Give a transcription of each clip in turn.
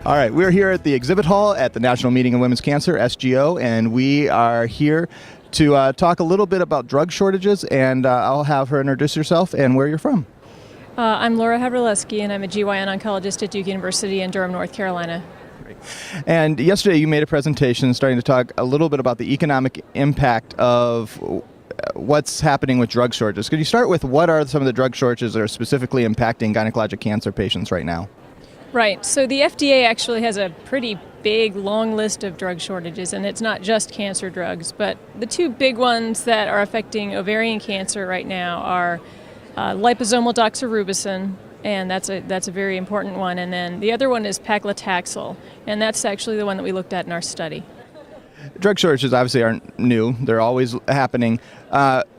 All right, we're here at the exhibit hall at the National Meeting of Women's Cancer, SGO, and we are here to talk a little bit about drug shortages, and I'll have her introduce herself and where you're from. I'm Laura Haverleski, and I'm a GYN oncologist at Duke University in Durham, North Carolina. Great. And yesterday you made a presentation starting to talk a little bit about the economic impact of what's happening with drug shortages. Could you start with what are some of the drug shortages that are specifically impacting gynecologic cancer patients right now? Right. So the FDA actually has a pretty big, long list of drug shortages, and it's not just cancer drugs. But the two big ones that are affecting ovarian cancer right now are liposomal doxorubicin, and that's a very important one. And then the other one is paclitaxel, and that's actually the one that we looked at in our study. Drug shortages obviously aren't new. They're always happening.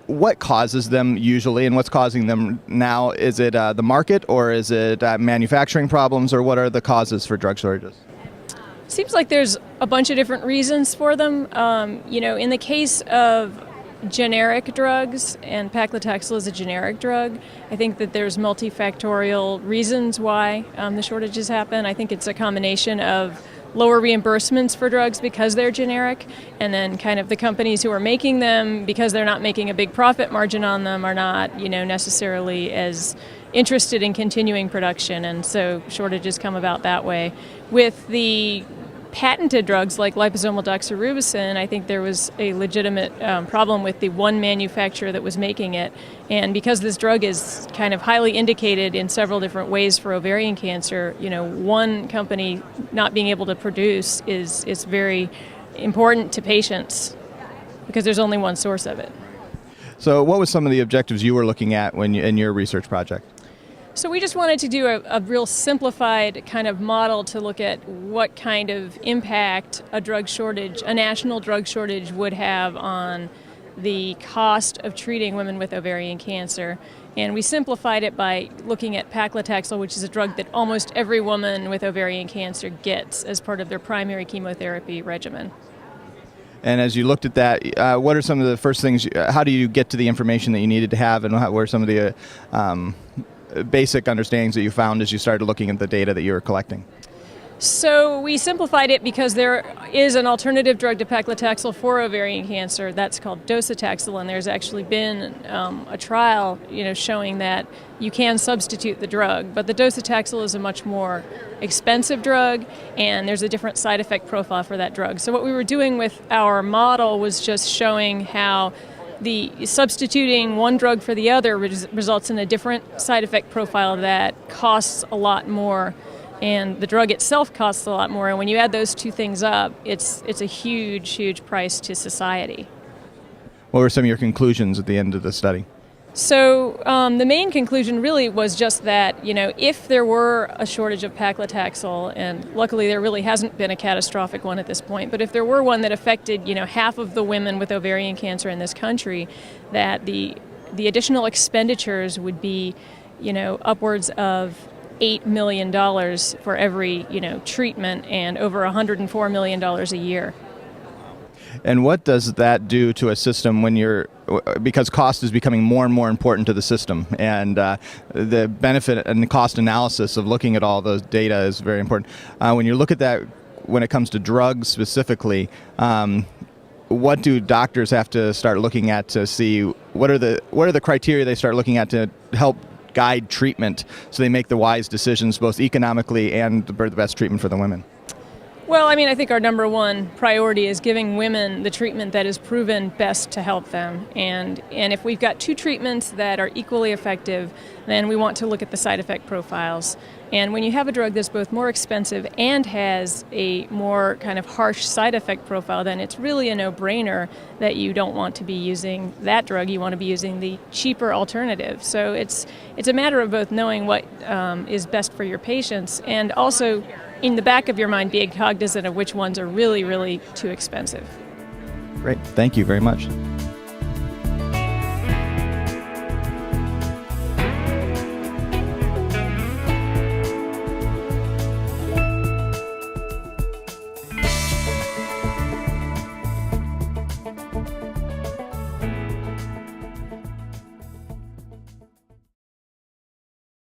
What causes them usually, and what's causing them now? Is it the market, or is it manufacturing problems, or what are the causes for drug shortages? Seems like there's a bunch of different reasons for them. In the case of generic drugs, and paclitaxel is a generic drug, I think that there's multifactorial reasons why the shortages happen. I think it's a combination of lower reimbursements for drugs because they're generic, and then kind of the companies who are making them, because they're not making a big profit margin on them, are not, necessarily as interested in continuing production, and so shortages come about that way. With the patented drugs like liposomal doxorubicin, I think there was a legitimate problem with the one manufacturer that was making it, and because this drug is kind of highly indicated in several different ways for ovarian cancer, one company not being able to produce is very important to patients because there's only one source of it. So what was some of the objectives you were looking at in your research project? So we just wanted to do a real simplified kind of model to look at what kind of impact a national drug shortage would have on the cost of treating women with ovarian cancer. And we simplified it by looking at paclitaxel, which is a drug that almost every woman with ovarian cancer gets as part of their primary chemotherapy regimen. And as you looked at that, what are some of the first things, how do you get to the information that you needed to have, and what are some of the basic understandings that you found as you started looking at the data that you were collecting? So we simplified it because there is an alternative drug to paclitaxel for ovarian cancer. That's called docetaxel, and there's actually been a trial, showing that you can substitute the drug. But the docetaxel is a much more expensive drug, and there's a different side effect profile for that drug. So what we were doing with our model was just showing how the substituting one drug for the other results in a different side effect profile that costs a lot more, and the drug itself costs a lot more. And when you add those two things up, it's a huge, huge price to society. What were some of your conclusions at the end of the study? So the main conclusion really was just that, if there were a shortage of paclitaxel, and luckily there really hasn't been a catastrophic one at this point, but if there were one that affected, half of the women with ovarian cancer in this country, that the additional expenditures would be, upwards of $8 million for every, treatment, and over $104 million a year. And what does that do to a system because cost is becoming more and more important to the system, and the benefit and the cost analysis of looking at all those data is very important. When you look at that, when it comes to drugs specifically, what do doctors have to start looking at to see what are the criteria they start looking at to help guide treatment so they make the wise decisions both economically and the best treatment for the women? Well, I think our number one priority is giving women the treatment that is proven best to help them. And if we've got two treatments that are equally effective, then we want to look at the side effect profiles. And when you have a drug that's both more expensive and has a more kind of harsh side effect profile, then it's really a no-brainer that you don't want to be using that drug. You want to be using the cheaper alternative. So it's a matter of both knowing what is best for your patients, and also in the back of your mind being cognizant of which ones are really, really too expensive. Great. Thank you very much.